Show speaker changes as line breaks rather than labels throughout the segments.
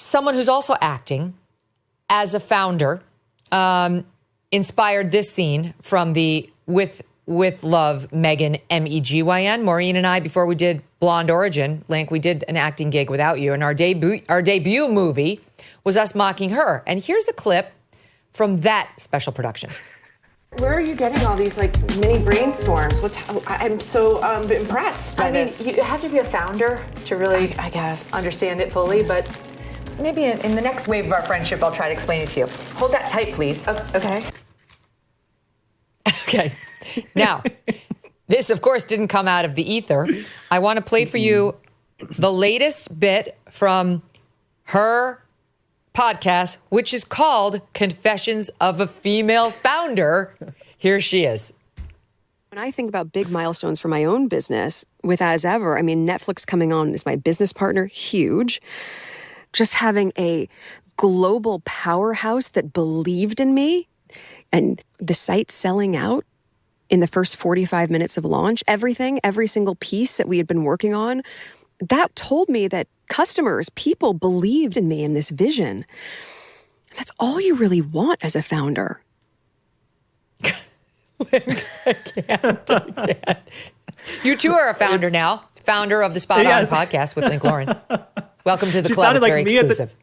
someone who's also acting as a founder inspired this scene from the With Love, Megyn, Megyn. Maureen and I, before we did Blonde Origin, Link, we did an acting gig without you. And our debut movie was us mocking her. And here's a clip from that special production.
Where are you getting all these like mini brainstorms? I'm so impressed by this.
You have to be a founder to really,
I guess,
understand it fully, but maybe in the next wave of our friendship, I'll try to explain it to you. Hold that tight, please.
Okay.
Okay. Now, this, of course, didn't come out of the ether. I want to play for you the latest bit from her podcast, which is called Confessions of a Female Founder. Here she is.
When I think about big milestones for my own business with As Ever, I mean, Netflix coming on as my business partner, huge. Just having a global powerhouse that believed in me and the site selling out in the first 45 minutes of launch, every single piece that we had been working on, that told me that customers, people believed in me and this vision. That's all you really want as a founder.
I can't. You too are a founder now. Founder of the Spot On podcast with Link Lauren. Welcome to the club. It's very exclusive.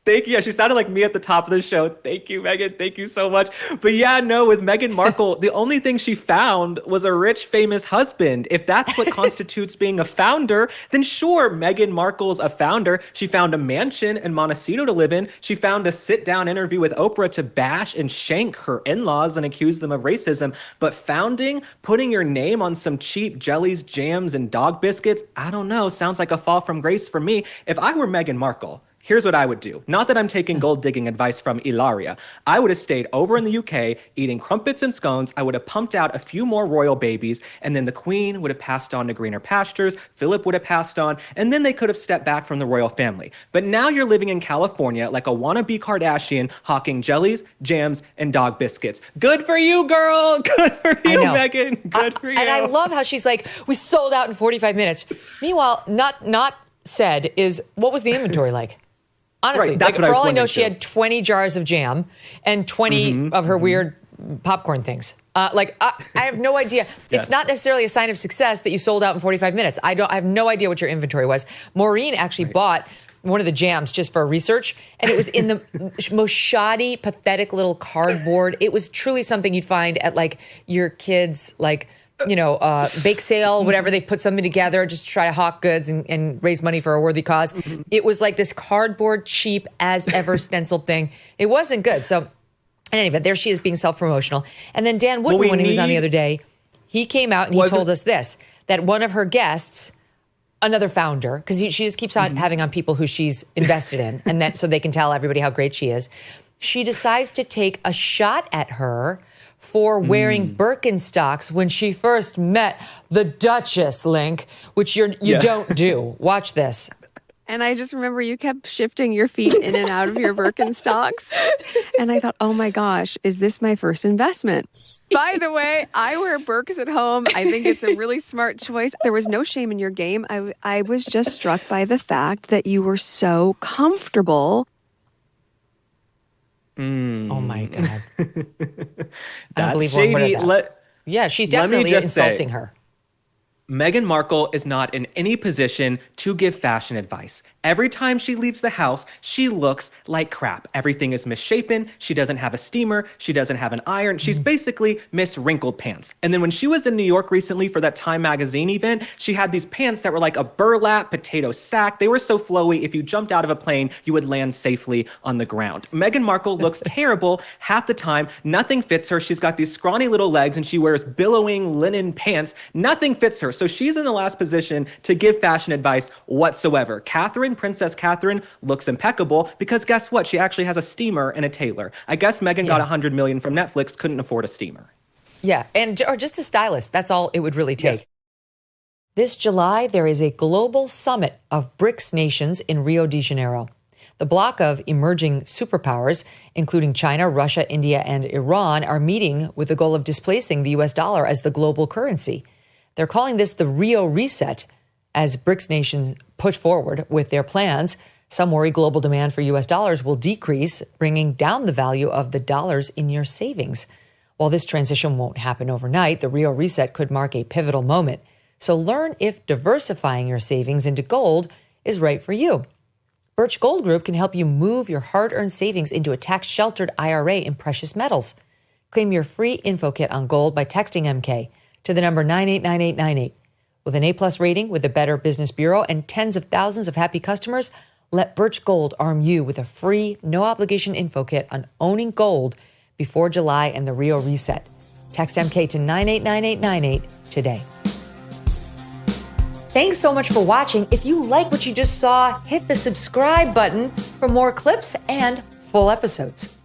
Thank you. Yeah, she sounded like me at the top of the show. Thank you, Megyn. Thank you so much. But yeah, no, with Meghan Markle, the only thing she found was a rich, famous husband. If that's what constitutes being a founder, then sure, Meghan Markle's a founder. She found a mansion in Montecito to live in. She found a sit-down interview with Oprah to bash and shank her in-laws and accuse them of racism. But founding, putting your name on some cheap jellies, jams, and dog biscuits, I don't know, sounds like a fall from grace for me. If I were Meghan Markle, here's what I would do. Not that I'm taking gold digging advice from Ilaria. I would have stayed over in the UK eating crumpets and scones. I would have pumped out a few more royal babies, and then the Queen would have passed on to greener pastures. Philip would have passed on, and then they could have stepped back from the royal family. But now you're living in California like a wannabe Kardashian, hawking jellies, jams, and dog biscuits. Good for you, girl. Good for you, Megyn. Good for you.
And I love how she's like, we sold out in 45 minutes. Meanwhile, not said is, what was the inventory like? Honestly,
right, that's
like, for all I know, she had 20 jars of jam and 20 of her weird popcorn things. I have no idea. It's not necessarily a sign of success that you sold out in 45 minutes. I have no idea what your inventory was. Maureen actually bought one of the jams just for research, and it was in the most shoddy, pathetic little cardboard. It was truly something you'd find at like your kids' bake sale, whatever. They put something together just to try to hawk goods and raise money for a worthy cause. It was like this cardboard, cheap, as ever stenciled thing. It wasn't good. So, in any event, there she is being self-promotional. And then Dan Wootton, when he was on the other day, he came out and he told us this, that one of her guests, another founder, because she just keeps on having on people who she's invested in, and that so they can tell everybody how great she is. She decides to take a shot at her for wearing Birkenstocks when she first met the Duchess, Link, which you don't do. Watch this.
And I just remember you kept shifting your feet in and out of your Birkenstocks. And I thought, oh my gosh, is this my first investment? By the way, I wear Birks at home. I think it's a really smart choice. There was no shame in your game. I was just struck by the fact that you were so comfortable.
Oh my God. I don't believe one word of that. She's definitely insulting her.
Meghan Markle is not in any position to give fashion advice. Every time she leaves the house, she looks like crap. Everything is misshapen. She doesn't have a steamer. She doesn't have an iron. She's basically Miss Wrinkled Pants. And then when she was in New York recently for that Time magazine event, she had these pants that were like a burlap potato sack. They were so flowy, if you jumped out of a plane, you would land safely on the ground. Meghan Markle looks terrible half the time. Nothing fits her. She's got these scrawny little legs and she wears billowing linen pants. Nothing fits her. So she's in the last position to give fashion advice whatsoever. Princess Catherine looks impeccable because guess what? She actually has a steamer and a tailor. I guess Meghan got $100 million from Netflix, couldn't afford a steamer.
Yeah, or just a stylist. That's all it would really take.
Yes.
This July, there is a global summit of BRICS nations in Rio de Janeiro. The bloc of emerging superpowers, including China, Russia, India, and Iran, are meeting with the goal of displacing the U.S. dollar as the global currency. They're calling this the Rio Reset, as BRICS nations push forward with their plans, Some worry global demand for U.S. dollars will decrease, bringing down the value of the dollars in your savings. While this transition won't happen overnight, the real reset could mark a pivotal moment. So learn if diversifying your savings into gold is right for you. Birch Gold Group can help you move your hard-earned savings into a tax-sheltered IRA in precious metals. Claim your free info kit on gold by texting MK to the number 989898. With an A-plus rating with the Better Business Bureau and tens of thousands of happy customers, let Birch Gold arm you with a free, no-obligation info kit on owning gold before July and the real reset. Text MK to 989898 today. Thanks so much for watching. If you like what you just saw, hit the subscribe button for more clips and full episodes.